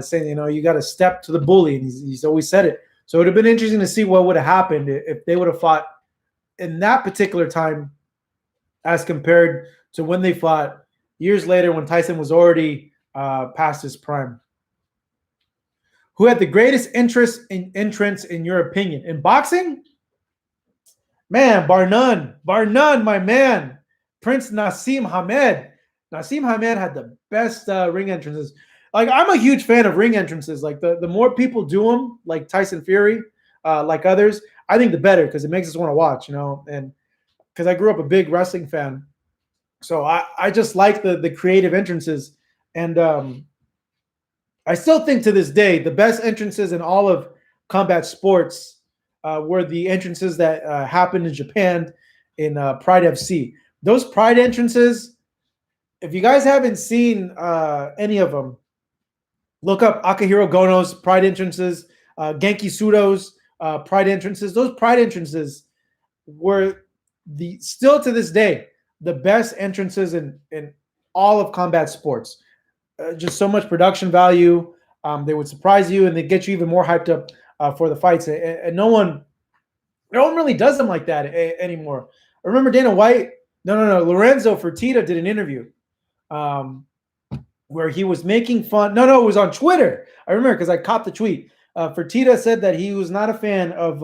saying, you got to step to the bully, and he's always said it. So it would have been interesting to see what would have happened if they would have fought in that particular time as compared to when they fought years later when Tyson was already past his prime. Who had the greatest entrance in your opinion? In boxing? Man, bar none, my man. Prince Naseem Hamed. Naseem Hamed had the best ring entrances. Like, I'm a huge fan of ring entrances. Like, the more people do them, like Tyson Fury, like others, I think the better, because it makes us want to watch, and because I grew up a big wrestling fan. So I just like the creative entrances. And I still think to this day, the best entrances in all of combat sports were the entrances that happened in Japan in Pride FC. Those Pride entrances, if you guys haven't seen any of them, look up Akihiro Gono's Pride entrances, Genki Sudo's Pride entrances. Those Pride entrances were still to this day the best entrances in all of combat sports. Just so much production value. They would surprise you, and they get you even more hyped up for the fights. And no one really does them like that anymore. I remember Dana White. No. Lorenzo Fertitta did an interview where he was making fun. No, it was on Twitter. I remember because I caught the tweet. Fertitta said that he was not a fan of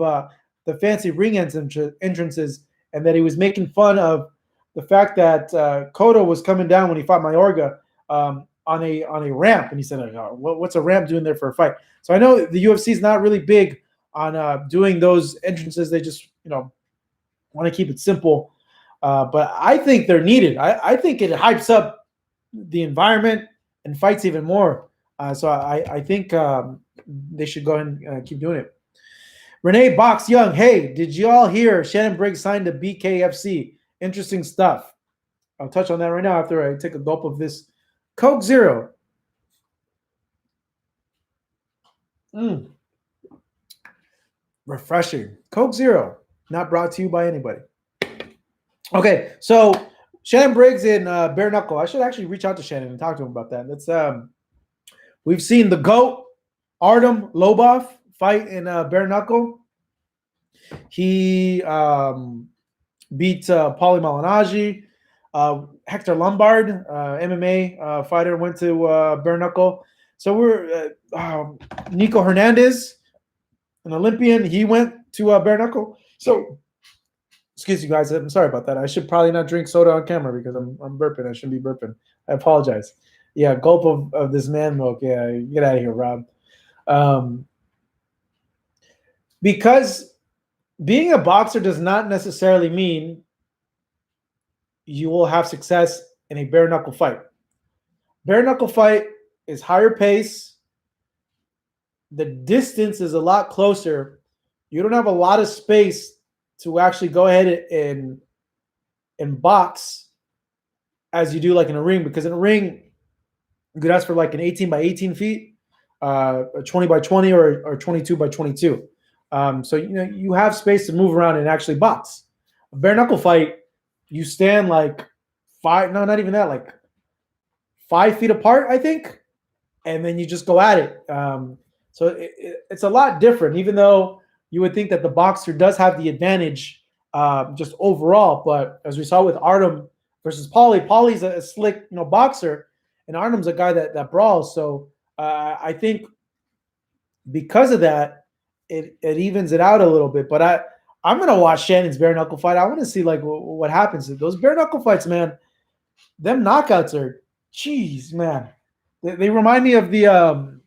the fancy ring entrances, and that he was making fun of the fact that Cotto was coming down when he fought Mayorga on a ramp, and he said, "What's a ramp doing there for a fight?" So I know the UFC is not really big on doing those entrances. They just want to keep it simple, but I think they're needed. I think it hypes up the environment and fights even more. So I think they should go ahead and keep doing it. Renee Box Young, hey, did you all hear Shannon Briggs signed to BKFC? Interesting stuff. I'll touch on that right now after I take a gulp of this Coke Zero. Refreshing. Coke Zero, not brought to you by anybody. Okay, so Shannon Briggs in bare knuckle. I should actually reach out to Shannon and talk to him about that. Let's. We've seen the GOAT, Artem Lobov, fight in bare knuckle. He beat Paulie Malignaggi. Hector Lombard, MMA fighter, went to bare knuckle. So we're Nico Hernandez, an Olympian. He went to bare knuckle. So, excuse you guys. I'm sorry about that. I should probably not drink soda on camera because I'm burping. I shouldn't be burping. I apologize. Yeah, gulp of this man milk. Yeah, get out of here, Rob. Because being a boxer does not necessarily mean you will have success in a bare knuckle fight. Bare knuckle fight is higher pace. The distance is a lot closer. You don't have a lot of space to actually go ahead and box as you do like in a ring, because in a ring, you could ask for like an 18 by 18 feet, a 20 by 20, or 22 by 22. So you have space to move around and actually box. A bare knuckle fight, you stand like not even that, like 5 feet apart, I think, and then you just go at it. So it's a lot different, even though you would think that the boxer does have the advantage just overall. But as we saw with Artem versus Paulie's a slick boxer, and Artem's a guy that brawls. So I think because of that, it evens it out a little bit. But I'm gonna watch Shannon's bare knuckle fight. I want to see like what happens. Those bare knuckle fights, man. Them knockouts are, jeez, man. They remind me of the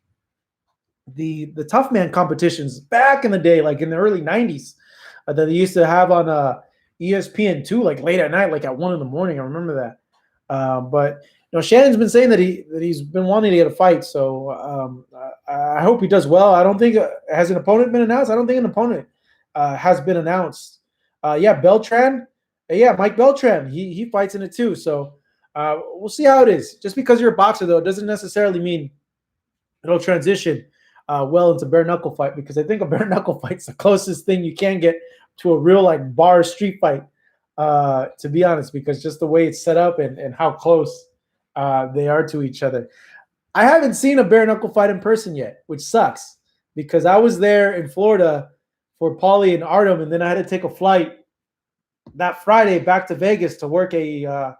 tough man competitions back in the day, like in the early '90s, that they used to have on ESPN2, like late at night, like at 1 a.m. I remember that. But Shannon's been saying that he's been wanting to get a fight, so I hope he does well. I don't think has an opponent been announced. I don't think an opponent has been announced. Beltran. Yeah, Mike Beltran. He fights in it too. So We'll see how it is. Just because you're a boxer, though, doesn't necessarily mean it'll transition well into bare knuckle fight, because I think a bare knuckle fight's the closest thing you can get to a real like bar street fight, to be honest, because just the way it's set up and how close they are to each other. I haven't seen a bare knuckle fight in person yet, which sucks because I was there in Florida for Paulie and Artem, and then I had to take a flight that Friday back to Vegas to work the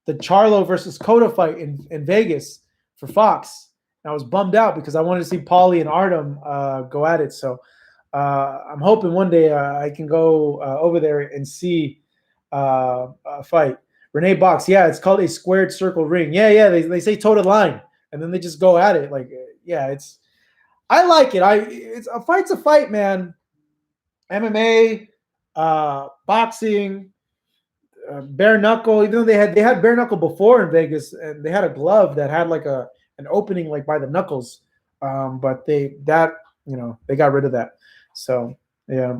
Charlo versus Cota fight in Vegas for Fox. And I was bummed out because I wanted to see Paulie and Artem go at it. So I'm hoping one day I can go over there and see a fight. Renee Box, yeah, it's called a squared circle ring. Yeah, they say toe to line, and then they just go at it. Like, yeah, I like it. It's a fight's a fight, man. MMA, boxing, bare knuckle. Even though they had bare knuckle before in Vegas, and they had a glove that had like an opening like by the knuckles, but they got rid of that. So yeah.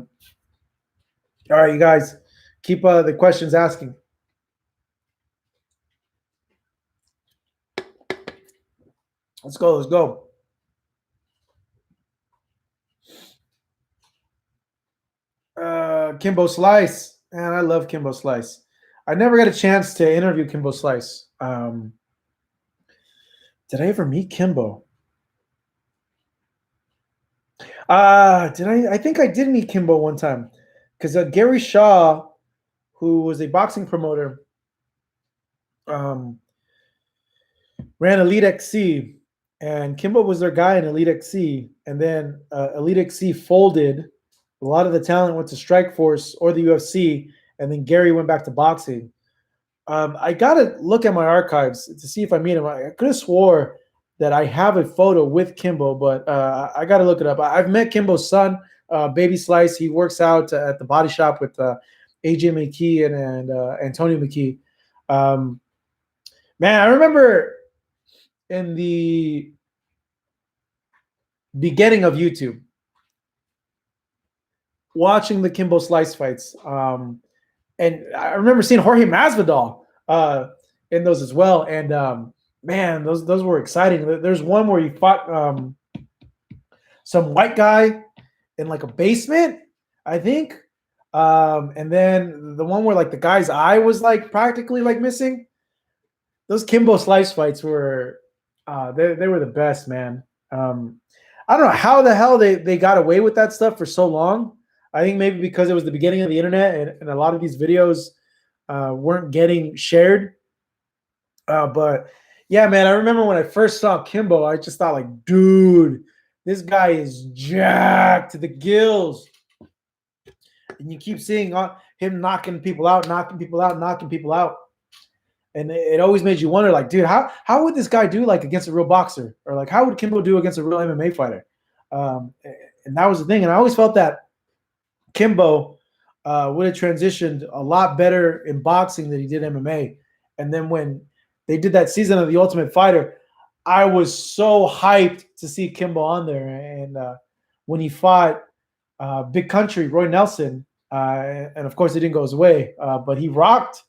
All right, you guys, keep the questions asking. Let's go. Kimbo Slice, and I love Kimbo Slice. I never got a chance to interview Kimbo Slice. Did I ever meet Kimbo? Did I? I think I did meet Kimbo one time, because Gary Shaw, who was a boxing promoter, ran Elite XC, and Kimbo was their guy in Elite XC, and then Elite XC folded. A lot of the talent went to Strikeforce or the UFC, and then Gary went back to boxing. I got to look at my archives to see if I meet him. I could have swore that I have a photo with Kimbo, but I got to look it up. I've met Kimbo's son, Baby Slice. He works out at the body shop with AJ McKee and Antonio McKee. Man, I remember in the beginning of YouTube, watching the Kimbo Slice fights. And I remember seeing Jorge Masvidal in those as well. And man, those were exciting. There's one where he fought some white guy in like a basement, I think. And then the one where like the guy's eye was like practically like missing. Those Kimbo Slice fights were they were the best, man. I don't know how the hell they got away with that stuff for so long. I think maybe because it was the beginning of the internet and a lot of these videos weren't getting shared. But yeah, man, I remember when I first saw Kimbo, I just thought like, dude, this guy is jacked to the gills. And you keep seeing him knocking people out. And it always made you wonder, like, dude, how would this guy do like against a real boxer? Or like, how would Kimbo do against a real MMA fighter? And that was the thing. And I always felt that Kimbo would have transitioned a lot better in boxing than he did MMA. And then when they did that season of The Ultimate Fighter, I was so hyped to see Kimbo on there. And when he fought Big Country, Roy Nelson, and of course it didn't go his way, but he rocked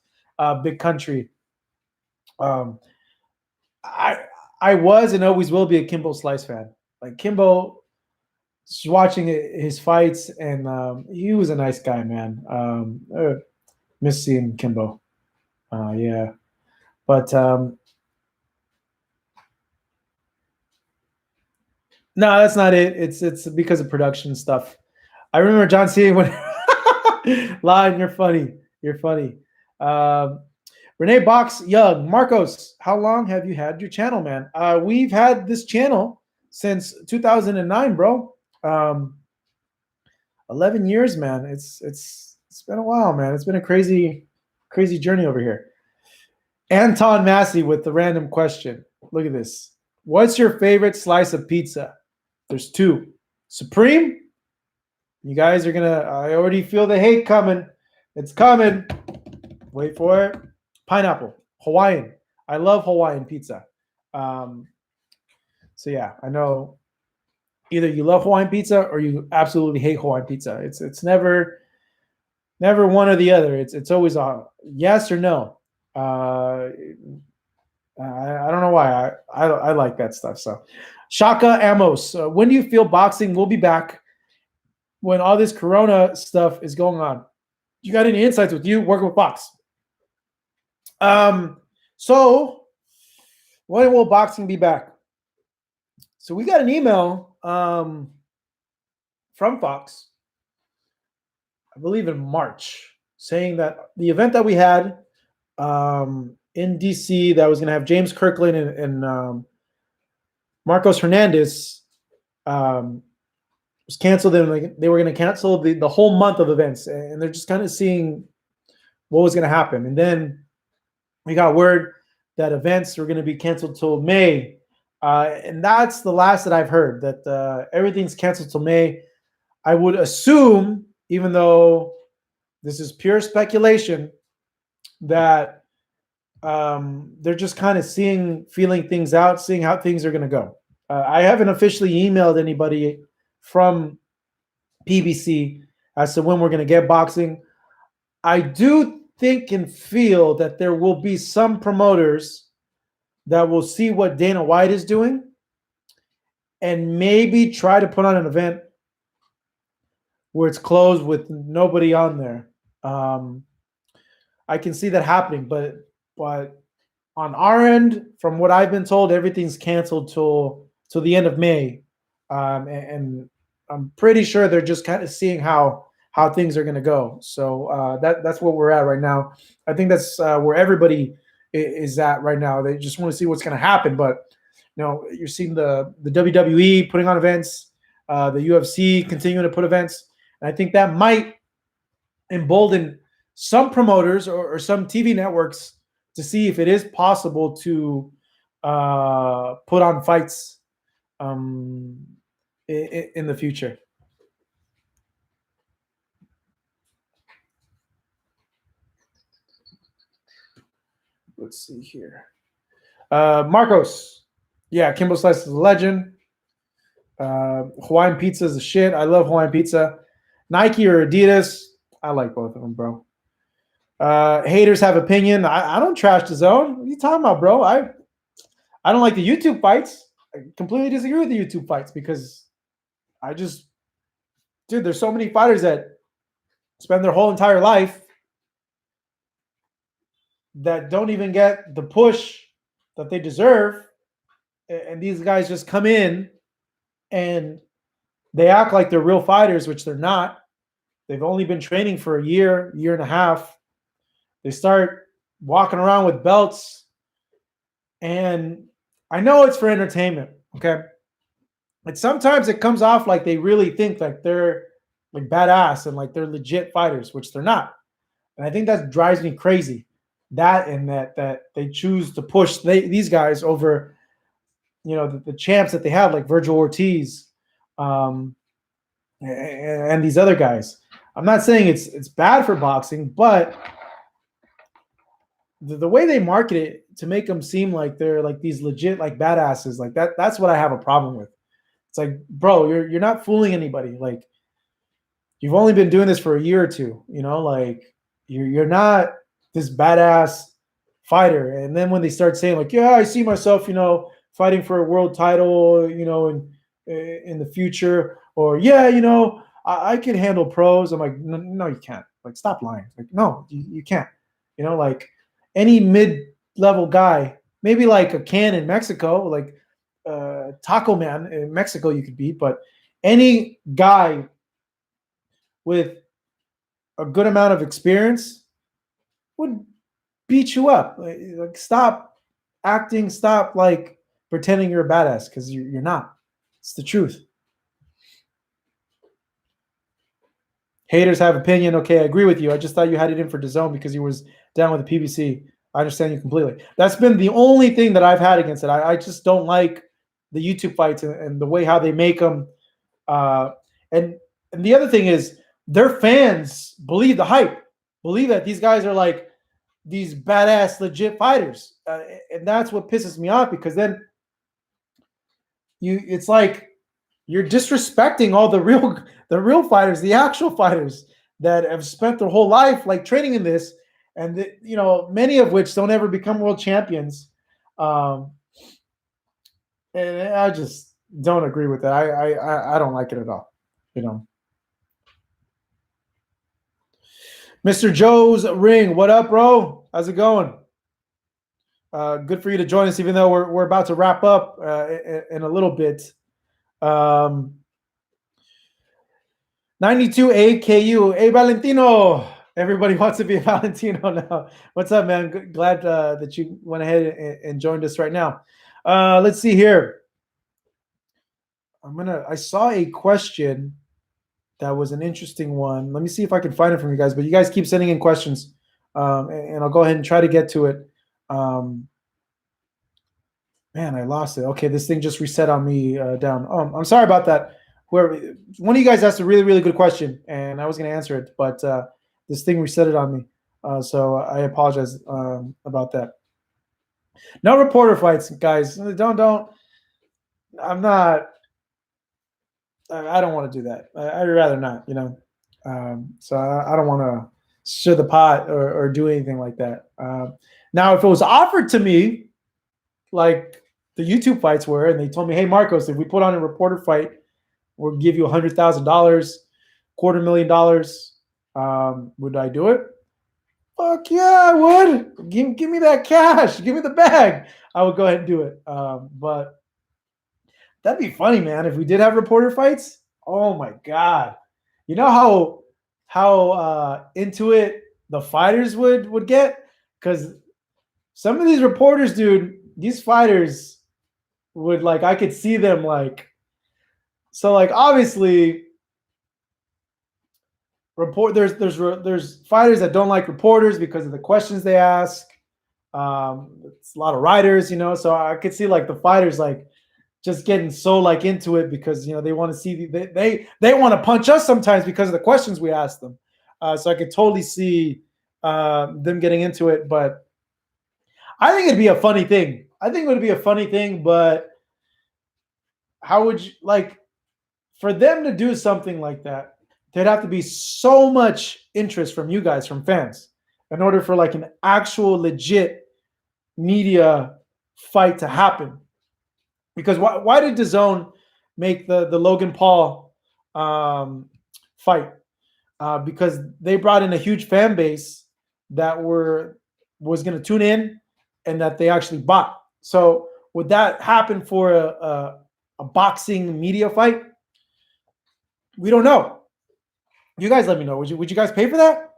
Big Country. I was and always will be a Kimbo Slice fan. Like Kimbo, just watching his fights, and he was a nice guy, man. Miss seeing Kimbo. Yeah. But no, that's not it. It's because of production stuff. I remember John Cena when Lion, you're funny. You're funny. Renee Box Young, Marcos, how long have you had your channel, man? We've had this channel since 2009, bro. 11 years, man. It's been a while, man. It's been a crazy journey over here. Anton Massey with the random question. Look at this. What's your favorite slice of pizza? There's two. Supreme. You guys are gonna. I already feel the hate coming. It's coming. Wait for it. Pineapple. Hawaiian. I love Hawaiian pizza. So yeah, I know. Either you love Hawaiian pizza or you absolutely hate Hawaiian pizza. It's never one or the other. It's always a yes or no. Uh, I don't know why. I like that stuff. So, Shaka Amos, when do you feel boxing will be back when all this Corona stuff is going on? You got any insights with you working with Fox? So when will boxing be back? So we got an email from Fox, I believe in March, saying that the event that we had in DC that was going to have James Kirkland and Marcos Hernandez was canceled. And like they were going to cancel the whole month of events, and they're just kind of seeing what was going to happen. And then we got word that events were going to be canceled till May. And that's the last that I've heard, that everything's canceled till May. I would assume, even though this is pure speculation, that they're just kind of feeling things out, seeing how things are going to go. I haven't officially emailed anybody from PBC as to when we're going to get boxing. I do think and feel that there will be some promoters that will see what Dana White is doing and maybe try to put on an event where it's closed with nobody on there. I can see that happening, but on our end, from what I've been told, everything's canceled till the end of May, and I'm pretty sure they're just kind of seeing how things are going to go. So that's what we're at right now. I think that's where everybody is at right now. They just want to see what's going to happen. But you're seeing the WWE putting on events, the UFC continuing to put events, and I think that might embolden some promoters or some TV networks to see if it is possible to put on fights in the future. Let's see here. Marcos. Yeah, Kimbo Slice is a legend. Hawaiian pizza is the shit. I love Hawaiian pizza. Nike or Adidas. I like both of them, bro. Haters have opinion. I don't trash the zone. What are you talking about, bro? I don't like the YouTube fights. I completely disagree with the YouTube fights because there's so many fighters that spend their whole entire life that don't even get the push that they deserve. And these guys just come in and they act like they're real fighters, which they're not. They've only been training for a year and a half. They start walking around with belts. And I know it's for entertainment, okay? But sometimes it comes off like they really think like they're like badass and like they're legit fighters, which they're not. And I think that drives me crazy. That and that they choose to push these guys over, the champs that they have, like Virgil Ortiz, and these other guys. I'm not saying it's bad for boxing, but the way they market it to make them seem like they're like these legit like badasses, like that's what I have a problem with. It's like, bro, you're not fooling anybody. Like, you've only been doing this for a year or two, like you're not this badass fighter. And then when they start saying like, yeah, I see myself, fighting for a world title, in the future, or yeah, I can handle pros. I'm like, no, you can't. Like, stop lying. Like, no, you can't. Like any mid-level guy, maybe like a Can in Mexico, like Taco Man in Mexico, you could beat, but any guy with a good amount of experience would beat you up. Like stop acting, stop like pretending you're a badass, because you're not. It's the truth. Haters have opinion. Okay, I agree with you. I just thought you had it in for DAZN because you was down with the PBC. I understand you completely. That's been the only thing that I've had against it. I just don't like the YouTube fights and the way how they make them. And the other thing is their fans believe the hype, believe that these guys are like these badass legit fighters. And that's what pisses me off, because then it's like you're disrespecting all the real fighters, the actual fighters that have spent their whole life like training in this, and many of which don't ever become world champions. Um, and I just don't agree with that. I don't like it at all. You know, Mr. Joe's Ring, what up, bro? How's it going? Good for you to join us, even though we're about to wrap up in a little bit. 92 AKU. Hey, Valentino. Everybody wants to be a Valentino now. What's up, man? Glad that you went ahead and joined us right now. Let's see here. I saw a question that was an interesting one. Let me see if I can find it from you guys. But you guys keep sending in questions, and I'll go ahead and try to get to it. Man, I lost it. Okay, this thing just reset on me down. I'm sorry about that. Whoever, one of you guys asked a really, really good question, and I was going to answer it, but this thing reset it on me. So I apologize about that. No reporter fights, guys. Don't. I'm not. I don't want to do that. I'd rather not. So I don't want to stir the pot or do anything like that. Now, if it was offered to me, like the YouTube fights were, and they told me, "Hey, Marcos, if we put on a reporter fight, we'll give you $100,000, $250,000. Would I do it? Fuck yeah, I would. Give me that cash. Give me the bag. I would go ahead and do it. But that'd be funny, man. If we did have reporter fights, oh my god, you know how into it the fighters would get, because some of these reporters, dude, these fighters would I could see them obviously there's fighters that don't like reporters because of the questions they ask. It's a lot of writers, so I could see the fighters just getting so into it because they want to see they want to punch us sometimes because of the questions we ask them. So I could totally see them getting into it, but I think it'd be a funny thing. But how would you for them to do something like that? There'd have to be so much interest from you guys, from fans, in order for an actual legit media fight to happen. Because why did DAZN make the Logan Paul fight? Because they brought in a huge fan base that was going to tune in and that they actually bought. So would that happen for a boxing media fight? We don't know. You guys let me know. Would you guys pay for that?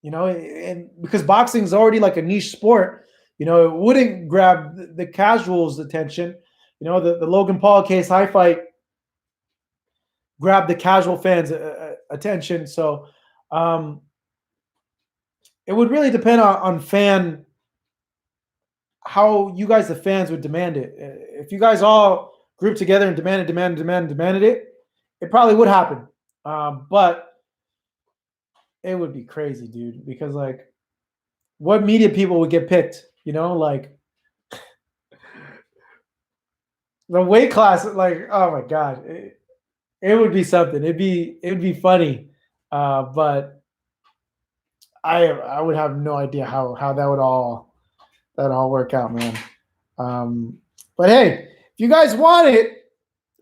And because boxing is already a niche sport, it wouldn't grab the casuals' attention. The Logan Paul case high fight grabbed the casual fans' attention. So it would really depend on fan, how you guys, the fans, would demand it. If you guys all grouped together and demanded it, it probably would happen. But it would be crazy, dude, because what media people would get picked? The weight class, oh my god, it would be something. It would be funny, but I would have no idea how that would all work out, man. But hey, if you guys want it,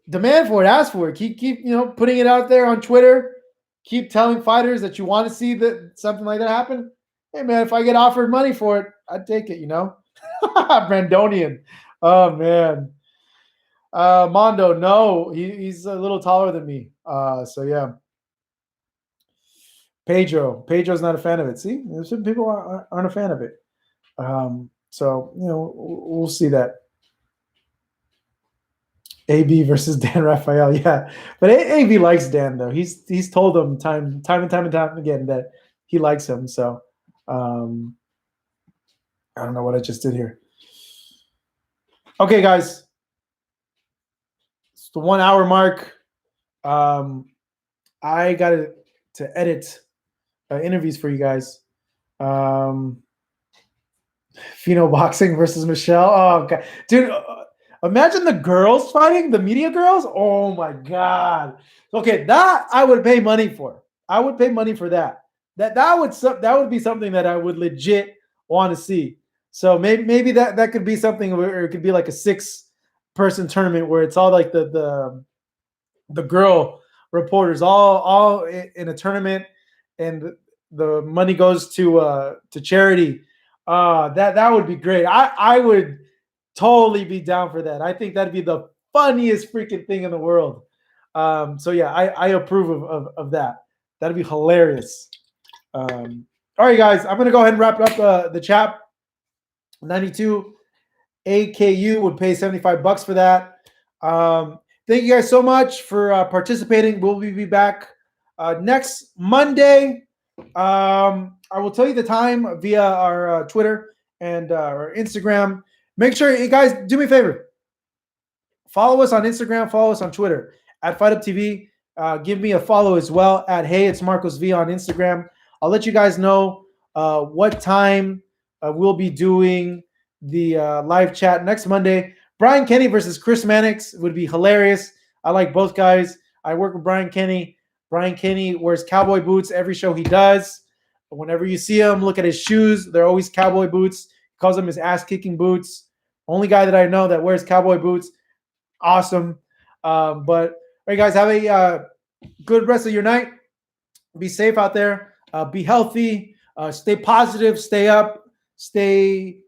demand for it, ask for it. Keep putting it out there on Twitter. Keep telling fighters that you want to see that something like that happen. Hey man, if I get offered money for it, I'd take it. Brandonian. Oh man. Mondo, no, he's a little taller than me. So yeah. Pedro's not a fan of it. See, some people aren't a fan of it. So we'll see that. AB versus Dan Rafael, yeah, but AB likes Dan though. He's told him time and time again that he likes him. So I don't know what I just did here. Okay, guys, it's the 1 hour mark. I got to edit interviews for you guys. Pheno boxing versus Michelle. Oh god, dude. Imagine the girls fighting, the media girls. Oh my god. Okay, that I would pay money for. I would pay money for that. That would be something that I would legit want to see. So maybe that could be something where it could be like a 6-person tournament where it's all like the girl reporters all in a tournament, and the money goes to charity. That would be great. I would totally be down for that. I think that'd be the funniest freaking thing in the world. So yeah, I approve of that. That'd be hilarious. All right, guys, I'm gonna go ahead and wrap up the chat. 92 AKU would pay $75 for that. Thank you guys so much for participating. We'll be back next Monday. I will tell you the time via our Twitter and our Instagram. Make sure you guys do me a favor. Follow us on Instagram. Follow us on Twitter at Fight Up TV. Give me a follow as well at Hey It's Marcos V on Instagram. I'll let you guys know what time we'll be doing the live chat next Monday. Brian Kenny versus Chris Mannix would be hilarious. I like both guys. I work with Brian Kenny. Brian Kenny wears cowboy boots every show he does. Whenever you see him, look at his shoes. They're always cowboy boots. He calls them his ass-kicking boots. Only guy that I know that wears cowboy boots. Awesome. But all right, guys, have a good rest of your night. Be safe out there. Be healthy. Stay positive. Stay up. Stay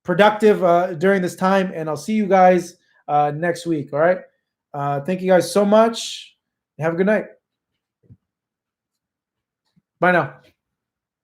productive during this time. And I'll see you guys next week. All right. Thank you guys so much. Have a good night. Bye now.